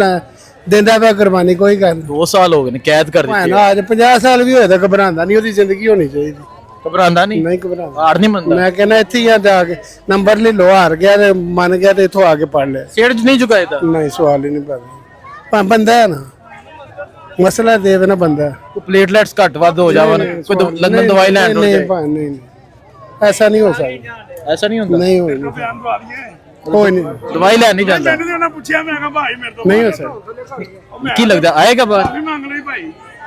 S8: ਦਿੰਦਾ ਪਿਆ ਕੁਰਬਾਨੀ ਕੋਈ ਗੱਲ
S1: 2 ਸਾਲ ਹੋ ਗਏ ਨੇ ਕੈਦ ਕਰ ਦਿੱਤੀ।
S8: ਨਾ ਅੱਜ 50 ਸਾਲ ਵੀ ਹੋਏ ਤਾਂ ਘਬਰਾਉਂਦਾ ਨਹੀਂ ਉਹਦੀ ਜ਼ਿੰਦਗੀ ਹੋਣੀ ਚਾਹੀਦੀ।
S1: ਘਬਰਾਉਂਦਾ ਨਹੀਂ?
S8: ਨਹੀਂ ਘਬਰਾਉਂਦਾ।
S1: ਹਾਰ ਨਹੀਂ ਮੰਨਦਾ।
S8: ਮੈਂ ਕਹਿੰਦਾ ਇੱਥੇ ਹੀ ਆ ਜਾ ਕੇ ਨੰਬਰ ਲੈ ਲੋ ਹਾਰ ਗਿਆ ਤੇ ਮੰਨ ਗਿਆ ਤੇ ਇੱਥੋਂ ਆ ਕੇ ਪੜ ਲਿਆ।
S1: ਸਿਰ ਚ ਨਹੀਂ ਝੁਕਾਇਦਾ?
S8: ਨਹੀਂ ਸਵਾਲ ਹੀ ਨਹੀਂ ਪੈਦਾ ਬੰਦਾ ਹੈ ਨਾ ਮਸਲਾ ਦੇਵੇ ਨਾ ਬੰਦਾ
S1: ਕੋਈ ਪਲੇਟਲੈਟਸ ਘੱਟ ਵੱਧ ਹੋ ਜਾਵਣ ਕੋਈ ਲੰਡਨ ਦਵਾਈ ਲੈਣ ਟੁੱਟ ਜਾਏ।
S8: नहीं ऐसा नहीं हो सकता।
S1: ऐसा नहीं होता?
S8: नहीं हो कोई नहीं
S1: दवाई ਲੈਣ ਨਹੀਂ ਜਾਂਦਾ?
S8: नहीं हो सकता।
S1: ਕੀ ਲੱਗਦਾ ਆਏਗਾ ਬਾਹਰ?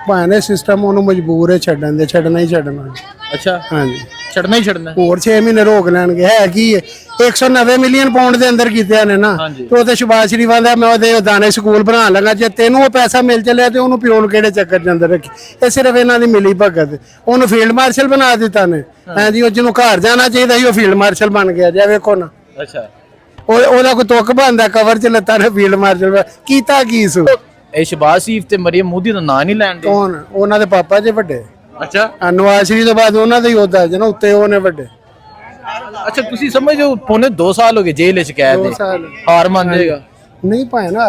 S8: ਭਾਣੇ ਸਿਸਟਮ ਉਹਨੂੰ ਮਜਬੂਰ ਹੈ ਛੱਡਣ ਦੇ ਛੱਡਣਾ ਹੀ ਛੱਡਣਾ।
S1: ਅੱਛਾ
S8: ਹਾਂਜੀ
S1: ਛੱਡਣਾ ਹੀ ਛੱਡਣਾ।
S8: ਹੋਰ 6 ਮਹੀਨੇ ਰੋਕ ਲੈਣਗੇ ਹੈ ਕੀ ਹੈ 190 ਮਿਲੀਅਨ ਪਾਉਂਡ ਦੇ ਅੰਦਰ ਕੀਤੇ ਨੇ ਨਾ ਤੇ ਉਹ ਤੇ ਸ਼ਬਾਜ਼ ਸ਼ਰੀਫ ਆਂਦਾ ਮੈਂ ਉਹਦੇ ਦਾਣੇ ਸਕੂਲ ਬਣਾਉਣ ਲੱਗਾ ਜੇ ਤੈਨੂੰ ਉਹ ਪੈਸਾ ਮਿਲ ਚੱਲਿਆ ਤੇ ਉਹਨੂੰ ਪਿਓ ਨੂੰ ਕਿਹੜੇ ਚੱਕਰ ਦੇ ਅੰਦਰ ਰੱਖੀ ਇਹ ਸਿਰਫ ਇਹਨਾਂ ਦੀ ਮਿਲੀ ਭਗਤ ਉਹਨੂੰ ਫੀਲਡ ਮਾਰਸ਼ਲ ਬਣਾ ਦਿੱਤਾ ਨੇ ਹਾਂਜੀ ਉਹ ਜਿਹਨੂੰ ਘਰ ਜਾਣਾ ਚਾਹੀਦਾ ਸੀ ਉਹ ਫੀਲਡ ਮਾਰਸ਼ਲ ਬਣ ਗਿਆ ਜੇ ਵੇਖੋ ਨਾ
S1: ਅੱਛਾ
S8: ਉਹਦਾ ਕੋਈ ਤੁੱਕ ਬਣਦਾ ਕਵਰ ਚ ਲੱਤਾਂ ਨੇ ਫੀਲਡ ਮਾਰਸ਼ਲ ਕੀਤਾ ਕੀ ਸੂ
S1: ਇਹ ਸ਼ਬਾਜ਼ ਸ਼ਰੀਫ ਤੇ ਮਰੀਮ ਮੋਦੀ ਦਾ ਨਾਂ ਨਹੀਂ ਲੈਣ ਦੇ।
S8: ਕੌਣ ਉਹਨਾਂ ਦੇ ਪਾਪਾ ਜੇ ਵੱਡੇ
S1: ਅੱਛਾ
S8: ਨਵਾਜ਼ ਸ਼ਰੀਫ ਤੋਂ ਬਾਅਦ ਉਹਨਾਂ ਦਾ ਹੀ ਉਹਦਾ ਜਨਾ ਉੱਤੇ ਉਹਨੇ ਵੱਡੇ।
S1: ਅੱਛਾ ਤੁਸੀਂ ਸਮਝੋ ਪੌਣੇ 2 ਸਾਲ ਹੋ ਗਏ ਜੇਲ੍ਹ ਚ ਕੈਦ।
S8: 2 ਸਾਲ
S1: ਹਾਰ ਮੰਨ ਜਾਏਗਾ?
S8: ਨਹੀਂ ਭਾਵੇਂ ਨਾ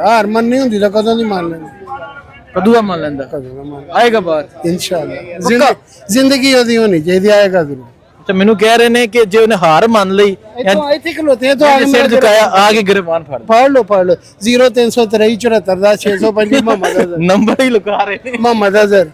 S8: ਹਾਰ ਮੰਨਣੀ ਹੁੰਦੀ ਤਾਂ ਕਦੋਂ ਦੀ ਮੰਨ ਲੈਣੀ
S1: ਕਦੋਂ ਆ ਮੰਨ ਲੈਂਦਾ?
S8: ਕਦੋਂ ਦਾ ਮੰਨ
S1: ਆਏਗਾ ਬਾਹਰ
S8: ਇਨਸ਼ਾਅੱਲਾ ਜ਼ਿੰਦਗੀ ਉਹਦੀ ਹੋਣੀ ਚਾਹੀਦੀ ਆਏਗਾ ਜ਼ਰੂਰ।
S1: ਤੇ ਮੈਨੂੰ ਕਹਿ ਰਹੇ ਨੇ ਕਿ ਜੇ ਉਹਨੇ ਹਾਰ ਮੰਨ ਲਈ
S8: ਇੱਥੇ ਖਲੋਤੇ ਤੋਂ ਆਗੇ
S1: ਸਿਰ ਝੁਕਾਇਆ ਆ ਕੇ ਗ੍ਰਿਫਤਾਰ ਫੜ
S8: ਪੜ ਲਓ 0373 74 ਦਾ 625 ਮੁਹੰਮਦ ਅਜ਼ਹਰ
S1: ਨੰਬਰ ਹੀ ਲੁਕਾ ਰਹੇ ਨੇ।
S8: ਮੁਹੰਮਦ ਅਜ਼ਹਰ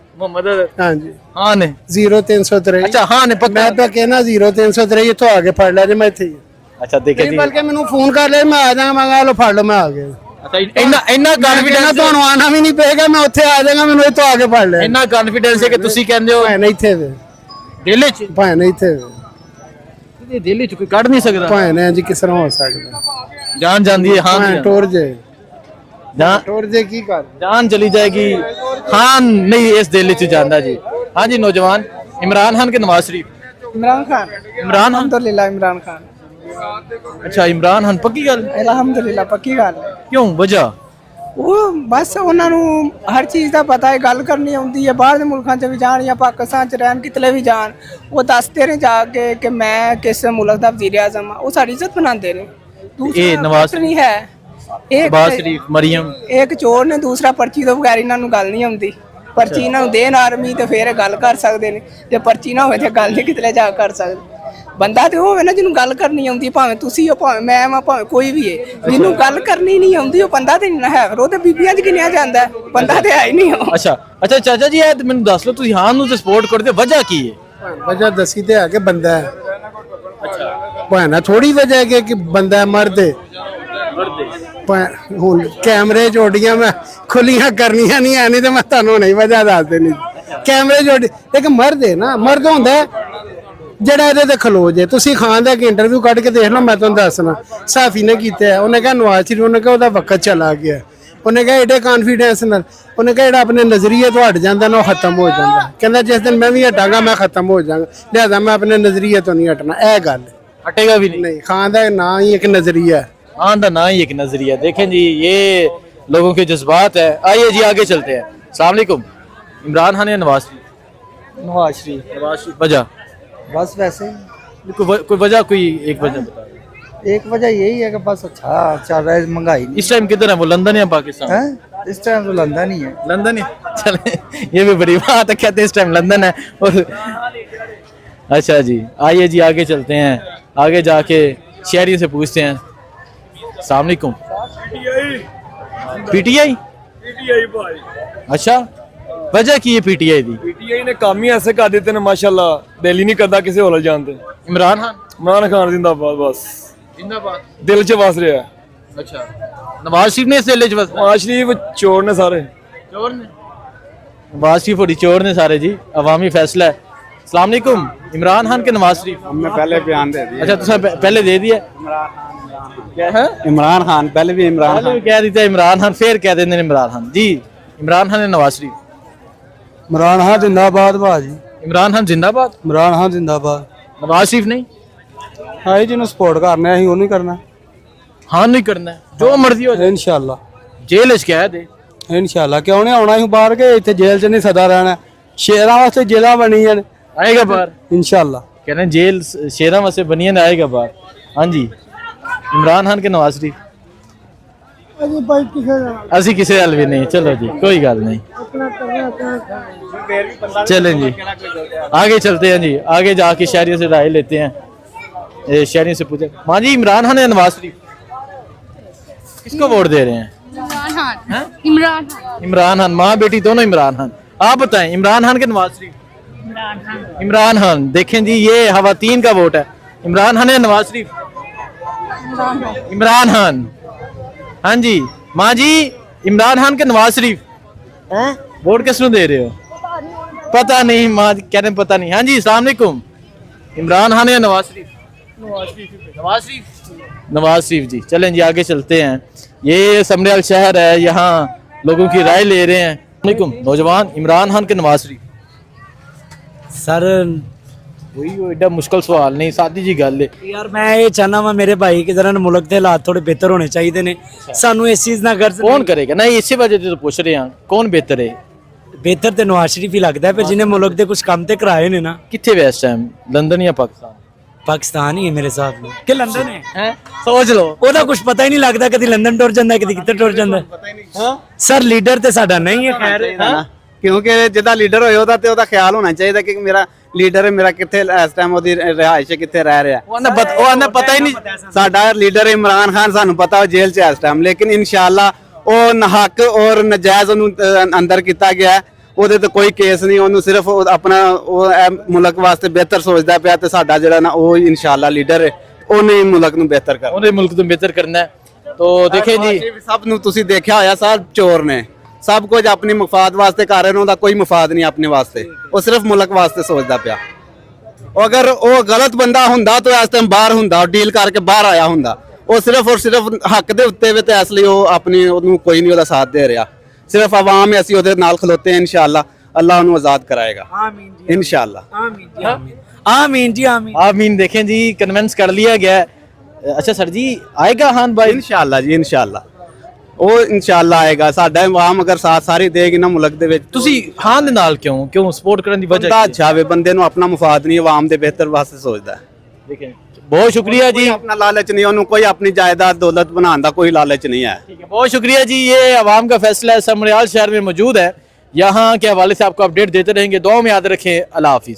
S8: ਹਾਂਜੀ
S1: ਹਾਂ ਨੇ
S8: 0373
S1: ਅੱਛਾ ਹਾਂ ਨੇ ਪੱਕਾ
S8: ਮੈਂ ਤਾਂ ਕਹਿਣਾ 0373 ਇੱਥੋਂ ਆ ਕੇ ਫੜ ਲਿਆ ਜੇ ਮੈਂ ਇੱਥੇ ਹੀ
S1: ਅੱਛਾ ਦੇਖੇ ਜੀ
S8: ਬਲਕਿ ਮੈਨੂੰ ਫੋਨ ਕਰ ਲੈ ਮੈਂ ਆ ਜਾਵਾਂਗਾ ਲੋ ਫੜ ਲਓ ਮੈਂ ਆ ਗਿਆ।
S1: ਅੱਛਾ ਇੰਨਾ
S8: ਕਹਿੰਦਾ
S1: ਕੌਨਫੀਡੈਂਸ
S8: ਤੁਹਾਨੂੰ ਆਣਾ ਵੀ ਨਹੀਂ ਪਏਗਾ, ਮੈਂ ਉੱਥੇ ਆ ਜਾਵਾਂਗਾ, ਮੈਨੂੰ ਇੱਥੋਂ ਆ ਕੇ ਫੜ ਲੈ।
S1: ਇੰਨਾ ਕੌਨਫੀਡੈਂਸ ਹੈ ਕਿ ਤੁਸੀਂ ਕਹਿੰਦੇ ਹੋ
S8: ਭਾਵੇਂ ਇੱਥੇ ਵੇ,
S1: ਦਿਲ 'ਚ
S8: ਭਾਵੇਂ ਇੱਥੇ ਵੇ,
S1: ਇਹ ਦਿਲ 'ਚ ਕੋਈ ਕੱਢ ਨਹੀਂ ਸਕਦਾ।
S8: ਭਾਵੇਂ ਜੀ ਕਿਸ ਤਰ੍ਹਾਂ ਹੋ ਸਕਦਾ,
S1: ਜਾਨ ਜਾਂਦੀ ਹੈ ਹਾਂ
S8: ਭਾਵੇਂ ਟੁਰ ਜੇ,
S1: ਜਾਨ
S8: ਟੁਰ ਜੇ ਕੀ ਕਰ।
S1: जान चली जाएगी खान नहीं इस दिल च जांदा जी। हाँ जी नौजवान इमरान खान के नवाज शरीफ
S2: इमरान खान
S1: इमरान खान
S2: अल्हम्दुलिल्लाह इमरान खान
S1: अच्छा इमरान खान पक्की गल
S2: अल्हम्दुलिल्लाह पक्की गल है।
S1: क्यों वजह
S2: ਉਹ ਬਸ ਉਹਨਾਂ ਨੂੰ ਹਰ ਚੀਜ਼ ਦਾ ਪਤਾ ਹੈ, ਗੱਲ ਕਰਨੀ ਆਉਂਦੀ ਹੈ। ਬਾਹਰ ਦੇ ਮੁਲਕਾਂ 'ਚ ਵੀ ਜਾਣ ਜਾਂ ਪਾਕਿਸਤਾਨ 'ਚ ਰਹਿਣ, ਕਿਤਲੇ ਵੀ ਜਾਣ, ਉਹ ਦੱਸਦੇ ਨੇ ਜਾ ਕੇ ਕਿ ਮੈਂ ਕਿਸ ਮੁਲਕ ਦਾ ਵਜ਼ੀਰ ਆਜ਼ਮ ਹਾਂ। ਉਹ ਸਾਡੀ ਇੱਜ਼ਤ ਬਣਾਉਂਦੇ ਨੇ।
S1: ਇਹ ਨਵਾਜ਼
S2: ਨਹੀਂ ਹੈ ਇੱਕ
S1: नवाज शरीफ मरियम
S2: ਇੱਕ ਚੋਰ ਨੇ, ਦੂਸਰਾ ਪਰਚੀ ਤੋਂ ਬਗੈਰ ਇਹਨਾਂ ਨੂੰ ਗੱਲ ਨਹੀਂ ਆਉਂਦੀ। ਪਰਚੀ ਇਹਨਾਂ ਨੂੰ ਦੇਣ ਆਰਮੀ ਤੇ ਫਿਰ ਇਹ ਗੱਲ ਕਰ ਸਕਦੇ ਨੇ, ਜੇ ਪਰਚੀ ਨਾ ਹੋਵੇ ਤੇ ਗੱਲ ਨਹੀਂ ਕਿਤਲੇ ਜਾ ਕਰ ਸਕਦੇ। ਬੰਦਾ ਤੇ ਉਹ ਹੋਵੇ ਨਾ ਜਿਹਨੂੰ ਗੱਲ ਕਰਨੀ ਆਉਂਦੀ, ਭਾਵੇਂ ਤੁਸੀਂ ਹੋ, ਭਾਵੇਂ ਮੈਂ ਹਾਂ, ਭਾਵੇਂ ਕੋਈ ਵੀ ਹੈ, ਜਿਹਨੂੰ ਗੱਲ ਕਰਨੀ ਨਹੀਂ ਆਉਂਦੀ ਉਹ ਬੰਦਾ ਤੇ ਨਹੀਂ ਹੈ। ਫਿਰ ਉਹ ਤੇ ਬੀਬੀਆਂ 'ਚ ਗਿਣਿਆ ਜਾਂਦਾ ਹੈ, ਬੰਦਾ ਤੇ ਹੈ ਹੀ ਨਹੀਂ ਉਹ।
S1: अच्छा अच्छा चाचा जी ਇਹ ਮੈਨੂੰ ਦੱਸ ਲਓ ਤੁਸੀਂ ਹਾਂ ਨੂੰ ਤੇ ਸਪੋਰਟ ਕਰਦੇ ਹੋ, ਵਜ੍ਹਾ ਕੀ ਹੈ?
S8: ਵਜ੍ਹਾ ਦੱਸੀ ਤੇ ਹੈ ਕਿ ਬੰਦਾ ਹੈ। ਭਾਵੇਂ ਥੋੜੀ ਵਜ੍ਹਾ ਹੈ ਕਿ ਬੰਦਾ ਹੈ, ਮਰਦ ਹੈ। ਹੁਣ ਕੈਮਰੇ ਜੋੜੀਆਂ ਮੈਂ ਖੁੱਲੀਆਂ ਕਰਨੀਆਂ ਨਹੀਂ ਐ, ਨਹੀਂ ਤੇ ਮੈਂ ਤੁਹਾਨੂੰ ਨਹੀਂ ਵਜ੍ਹਾ ਦੱਸ ਦੇਣੀ। ਕੈਮਰੇ ਜੋੜੀ ਇੱਕ ਮਰਦ ਹੈ ਨਾ, ਮਰਦ ਹੁੰਦਾ ਜਿਹੜਾ ਇਹਦੇ ਤੇ ਖਲੋ ਜੇ। ਤੁਸੀਂ ਖਾਨ ਦਾ ਇੱਕ ਇੰਟਰਵਿਊ ਕੱਢ ਕੇ ਦੇਖ ਲਓ, ਮੈਂ ਤੁਹਾਨੂੰ ਦੱਸਣਾ ਸਾਫੀ ਨੇ ਕੀਤਾ। ਉਹਨੇ ਕਿਹਾ ਨਵਾਜ਼ ਸ਼ਰੀਫ, ਉਹਨੇ ਕਿਹਾ ਉਹਦਾ ਵਕਤ ਚਲਾ ਗਿਆ। ਉਹਨੇ ਕਿਹਾ ਏਡੇ ਕੌਨਫੀਡੈਂਸ ਨਾਲ, ਉਹਨੇ ਕਿਹਾ ਜਿਹੜਾ ਆਪਣੇ ਨਜ਼ਰੀਏ ਤੋਂ ਹਟ ਜਾਂਦਾ ਨਾ ਉਹ ਖਤਮ ਹੋ ਜਾਂਦਾ। ਕਹਿੰਦਾ ਜਿਸ ਦਿਨ ਮੈਂ ਵੀ ਹਟਾਂਗਾ ਮੈਂ ਖਤਮ ਹੋ ਜਾਵਾਂਗਾ, ਲਿਹਾਜ਼ਾ ਮੈਂ ਆਪਣੇ ਨਜ਼ਰੀਏ ਤੋਂ ਨਹੀਂ ਹਟਣਾ। ਇਹ ਗੱਲ
S1: हटेगा भी नहीं।
S8: नहीं, खान का ना ही एक नजरिया है,
S1: खान का ना ही एक नजरिया। देखें जी ये लोगों के जज्बात है। आइए जी आगे चलते हैं। अस्सलाम वालेकुम इमरान खान या नवाज शरीफ?
S2: नवाज शरीफ
S1: वजह
S2: बस वैसे ही।
S1: कोई वजह कोई एक वजह बता।
S2: एक वजह यही है कि बस अच्छा चल रहा है, महंगाई
S1: इस टाइम किधर है वो, लंदन या पाकिस्तान?
S2: है। इस टाइम तो लंदन ही है।
S1: लंदन ही चले ये भी बड़ी बात है, कहते हैं इस टाइम लंदन है। और अच्छा जी आइए जी आगे चलते हैं, आगे जाके शहरी से पूछते हैं। अस्सलाम वालेकुम पीटीआई भाई। अच्छा वजह की है पीटीआई दी?
S9: पीटीआई ने काम ही ऐसे कर देते हैं माशाल्लाह, दिल ही नहीं करता किसी होल जानते।
S1: इमरान खान
S9: इमरान खान जिंदाबाद, बस
S1: जिंदाबाद
S9: दिल च बस रहा है।
S1: अच्छा नवाज शरीफ ने इस दिल च बस
S9: नवाज शरीफ चोर ने सारे,
S1: चोर ने नवाज शरीफ और चोर ने सारे जी, अवामी फैसला है। अस्सलाम वालेकुम इमरान खान के नवाज शरीफ?
S6: हमने पहले बयान दे दिया।
S1: अच्छा तुझे पहले दे दिया क्या है?
S6: इमरान खान पहले भी इमरान
S1: पहले भी कह देते हैं इमरान खान, फिर कह देते हैं इमरान खान जी। इमरान खान या नवाज शरीफ?
S2: इमरान खान जिंदाबाद भाजी,
S1: इमरान खान जिंदाबाद,
S2: इमरान खान जिंदाबाद।
S1: नवाज शरीफ नहीं?
S2: हाँ जिन्होंने सपोर्ट करना है वो नहीं करना।
S1: हाँ नहीं करना है, जो मर्जी हो जाए।
S2: इंशाल्लाह
S1: जेल च कैद है।
S2: इंशाल्लाह क्यों नहीं आना ही बाहर के, इतने जेल च नहीं सदा रहना। शेरां वास्ते जेलां बनी हैं,
S1: आएगा बाहर
S2: इंशाल्लाह।
S1: कहते हैं जेल शेरा में से बनिए ना, आएगा बाहर। हाँ जी इमरान खान के नवाज शरीफ? असी किसी हल भी नहीं, चलो जी कोई गल नहीं, चलें जी आगे चलते हैं जी। आगे जाके शहरियों से राय लेते हैं, शहरियों से पूछे। हाँ जी इमरान खान या नवाज शरीफ किसको वोट दे रहे हैं?
S11: इमरान खान।
S1: इमरान खान, माँ बेटी दोनों इमरान खान। आप बताएं इमरान खान के नवाज शरीफ? इमरान खान। देखें जी ये खवातीन का वोट है। इमरान खान या नवाज शरीफ? इमरान खान। हाँ जी माँ जी इमरान खान के नवाज शरीफ वोट किसको दे रहे हो? पता नहीं माँ कह रहे पता नहीं। हाँ जी अस्सलाम वालेकुम इमरान खान या नवाज शरीफ? नवाज शरीफ। नवाज शरीफ जी। चलें जी आगे चलते हैं। ये समरियाल शहर है, यहाँ लोगों की राय ले रहे हैं। वालेकुम नौजवान इमरान खान के नवाज शरीफ?
S5: सर
S1: वही एडा मुश्किल सवाल नहीं, सादी जी गल है
S5: यार, मैं ये चाहना वा मेरे भाई कि जरा मुल्क के हालात थोड़े बेहतर होने चाहिए ने। सानू इस चीज ना गर्ज
S1: कौन करेगा ना, इसी वजह से तो पूछ रहे हैं कौन बेहतर है।
S5: बेहतर तो नवाज शरीफ ही लगता है, पर जिन्हें मुल्क के कुछ काम ते कराए ने ना।
S1: कितने वे इस टाइम, लंदन या पाकिस्तान?
S5: पाकिस्तान ही है मेरे साथ में कि लंदन है।
S1: सोच लो
S5: ओदा कुछ पता ही नहीं लगता, कभी लंदन टुर जाता कभी कितने टुर जाता। सर लीडर तो साडा नहीं है खैर,
S6: क्योंकि जिदा लीडर होए ओदा ते ओदा ख्याल होना चाहिए कि मेरा लीडर है, मेरा किथे इस टाइम ओदी रिहाइश किथे रह रहा है।
S1: ਉਹਨੇ ਪਤਾ ਹੀ ਨਹੀਂ।
S6: साडा लीडर इमरान खान सानू पता है जेल च है इस टाइम, लेकिन इंशाल्लाह ਉਹ ਨਹੱਕ ਔਰ ਨਜਾਇਜ਼ ਉਹਨੂੰ ਅੰਦਰ ਕੀਤਾ ਗਿਆ। ਉਹਦੇ ਤੇ ਕੋਈ ਕੇਸ ਨਹੀਂ, ਉਹਨੂੰ ਸਿਰਫ ਆਪਣਾ ਉਹ ਮੁਲਕ ਵਾਸਤੇ ਬਿਹਤਰ ਸੋਚਦਾ ਪਿਆ ਤੇ ਸਾਡਾ ਜਿਹੜਾ ਨਾ ਉਹ ਇਨਸ਼ਾਅੱਲਾ ਲੀਡਰ ਹੈ, ਉਹਨੇ ਮੁਲਕ ਨੂੰ ਬਿਹਤਰ ਕਰਨਾ।
S1: ਉਹਨੇ ਮੁਲਕ ਨੂੰ ਬਿਹਤਰ ਕਰਨਾ ਹੈ। तो देखें जी
S6: ਸਭ ਨੂੰ ਤੁਸੀਂ ਦੇਖਿਆ ਹੋਇਆ ਸਭ ਚੋਰ ਨੇ ਸਭ ਕੁਝ ਆਪਣੀ ਮਫਾਦ ਵਾਸਤੇ ਕਰ ਰਹੇ ਨੇ ਉਹਦਾ ਕੋਈ ਮਫਾਦ ਨਹੀਂ ਆਪਣੇ ਵਾਸਤੇ ਉਹ ਸਿਰਫ ਮੁਲਕ ਵਾਸਤੇ ਸੋਚਦਾ ਪਿਆ ਅਗਰ ਉਹ ਗਲਤ ਬੰਦਾ ਹੁੰਦਾ ਤਾਂ ਇਸ ਟਾਈਮ ਬਾਹਰ ਹੁੰਦਾ ਡੀਲ ਕਰਕੇ ਬਾਹਰ ਆਇਆ ਹੁੰਦਾ ਉਹ ਸਿਰਫ ਔਰ ਸਿਰਫ ਹੱਕ ਦੇ ਉੱਤੇ ਵੇ ਤੇ ਇਸ ਲਈ ਉਹ ਆਪਣੀ ਉਹਨੂੰ ਕੋਈ ਨਹੀਂ ਉਹਦਾ ਸਾਥ ਦੇ ਰਿਹਾ ਸਿਰਫ ਆਵਾਮ ਹੈ ਅਸੀਂ ਉਹਦੇ ਨਾਲ ਖਲੋਤੇ ਹਾਂ ਇਨਸ਼ਾਅੱਲਾ अल्लाह उन्हें आजाद कराएगा आमीन जी इंशाअल्लाह
S5: आमीन जी आमीन जी आमीन
S1: आमीन देखें जी कन्विंस कर लिया गया है। अच्छा सर जी आएगा हान भाई
S6: इंशाअल्लाह जी इंशाअल्लाह ਉਹ ਇਨਸ਼ਾਅੱਲਾ ਆਏਗਾ ਸਾਡਾ ਆਵਾਮ ਅਗਰ ਸਾਥ ਸਾਰੀ ਦੇਗੀ ਨਾ ਮੁਲਕ ਦੇ ਵਿੱਚ
S1: ਤੁਸੀਂ ਹਾਨ ਦੇ ਨਾਲ ਕਿਉਂ ਸਪੋਰਟ ਕਰਨ ਦੀ ਵਜ੍ਹਾ
S6: ਬੰਦਾ ਅੱਛਾ ਵੇ ਬੰਦੇ ਨੂੰ ਆਪਣਾ ਮੁਫਾਦ ਨਹੀਂ ਆਵਾਮ ਦੇ ਬਿਹਤਰ ਵਾਸਤੇ ਸੋਚਦਾ
S1: देखें बहुत शुक्रिया जी
S6: ਆਪਣਾ ਲਾਲਚ ਨਹੀਂ ਉਹਨੂੰ ਕੋਈ ਆਪਣੀ ਜਾਇਦਾਦ ਦੌਲਤ ਬਣਾਉਣ ਦਾ ਕੋਈ ਲਾਲਚ नहीं है
S1: ठीक है बहुत शुक्रिया जी ये आवाम का फैसला है समरियाल शहर में मौजूद है यहाँ के हवाले से आपको अपडेट देते रहेंगे दुआ में याद रखें अल्लाह हाफिज